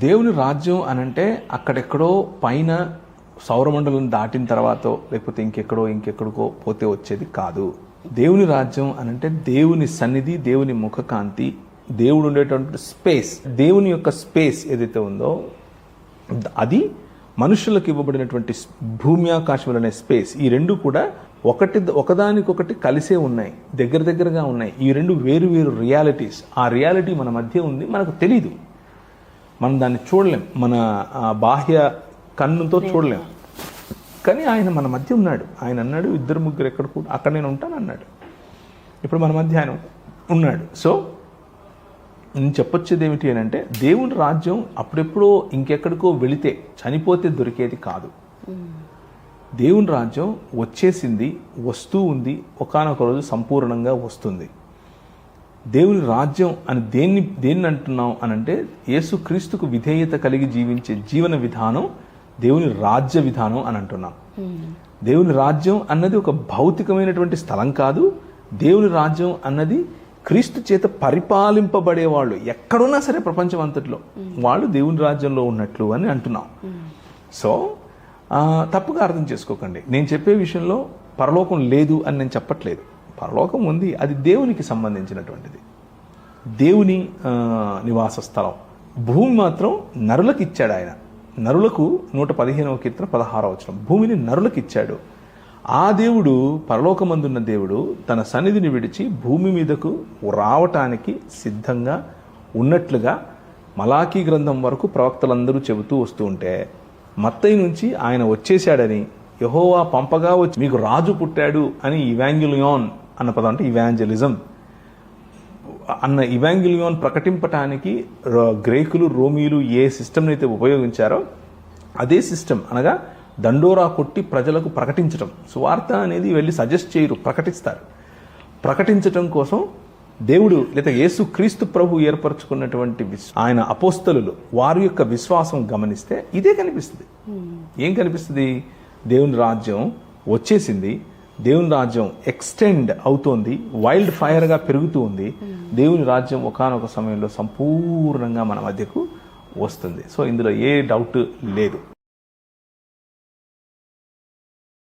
దేవుని రాజ్యం అనంటే అక్కడెక్కడో పైన సౌరమండలం దాటిన తర్వాతో లేకపోతే ఇంకెక్కడికో పోతే వచ్చేది కాదు. దేవుని రాజ్యం అనంటే దేవుని సన్నిధి, దేవుని ముఖకాంతి, దేవుడు ఉండేటువంటి స్పేస్, దేవుని యొక్క స్పేస్ ఏదైతే ఉందో అది మనుషులకు ఇవ్వబడినటువంటి భూమి ఆకాశం అనే స్పేస్. ఈ రెండు కూడా ఒకదానికొకటి కలిసే ఉన్నాయి, దగ్గరగా ఉన్నాయి. ఈ రెండు వేరు వేరు రియాలిటీస్. ఆ రియాలిటీ మన మధ్య ఉంది, మనకు తెలీదు, మనం దాన్ని చూడలేం, మన బాహ్య కన్నుతో చూడలేం. కానీ ఆయన మన మధ్య ఉన్నాడు. ఆయన అన్నాడు, 2-3 ఎక్కడ కూడా అక్కడ నేను ఉంటాను అన్నాడు. ఇప్పుడు మన మధ్య ఆయన ఉన్నాడు. సో నేను చెప్పొచ్చేది ఏమిటి అని అంటే, దేవుని రాజ్యం అప్పుడెప్పుడో ఇంకెక్కడికో వెళితే చనిపోతే దొరికేది కాదు. దేవుని రాజ్యం వచ్చేసింది, వస్తూ ఉంది, ఒకానొక రోజు సంపూర్ణంగా వస్తుంది. దేవుని రాజ్యం అని దేన్ని అంటున్నాం అనంటే, యేసుక్రీస్తుకు విధేయత కలిగి జీవించే జీవన విధానం దేవుని రాజ్య విధానం అని అంటున్నాం. దేవుని రాజ్యం అన్నది ఒక భౌతికమైనటువంటి స్థలం కాదు. దేవుని రాజ్యం అన్నది క్రీస్తు చేత పరిపాలింపబడేవాళ్ళు ఎక్కడున్నా సరే ప్రపంచం అంతట్లో వాళ్ళు దేవుని రాజ్యంలో ఉన్నట్లు అని అంటున్నాం. సో తప్పుగా అర్థం చేసుకోకండి. నేను చెప్పే విషయంలో పరలోకం లేదు అని నేను చెప్పట్లేదు. పరలోకం ఉంది, అది దేవునికి సంబంధించినటువంటిది, దేవుని నివాస స్థలం. భూమి మాత్రం నరులకు ఇచ్చాడు ఆయన. నరులకు 115వ కీర్తన 16వ వచనం, భూమిని నరులకు ఇచ్చాడు. ఆ దేవుడు, పరలోకమందున్న దేవుడు, తన సన్నిధిని విడిచి భూమి మీదకు రావటానికి సిద్ధంగా ఉన్నట్లుగా మలాకీ గ్రంథం వరకు ప్రవక్తలందరూ చెబుతూ వస్తూ ఉంటే, మత్తయి నుంచి ఆయన వచ్చేశాడని, యెహోవా పంపగా వచ్చి మీకు రాజు పుట్టాడు అని ఇవాంగిలియోన్ అన్న పదం, అంటే ఇవాంజలిజం అన్న ఇవాంగిలియోన్ ప్రకటింపటానికి గ్రీకులు, రోమీలు ఏ సిస్టమ్ని అయితే ఉపయోగించారో అదే సిస్టమ్, అనగా దండోరా కొట్టి ప్రజలకు ప్రకటించటం. సువార్త అనేది వెళ్ళి సజెస్ట్ చేయరు, ప్రకటిస్తారు. ప్రకటించటం కోసం దేవుడు లేదా యేసు క్రీస్తు ప్రభు ఏర్పరచుకున్నటువంటి ఆయన అపోస్తలులు వారి యొక్క విశ్వాసం గమనిస్తే ఇదే కనిపిస్తుంది. ఏం కనిపిస్తుంది? దేవుని రాజ్యం వచ్చేసింది, దేవుని రాజ్యం ఎక్స్టెండ్ అవుతోంది, వైల్డ్ ఫైర్గా పెరుగుతూ ఉంది. దేవుని రాజ్యం ఒకానొక సమయంలో సంపూర్ణంగా మన మధ్యకు వస్తుంది. సో ఇందులో ఏ డౌట్ లేదు.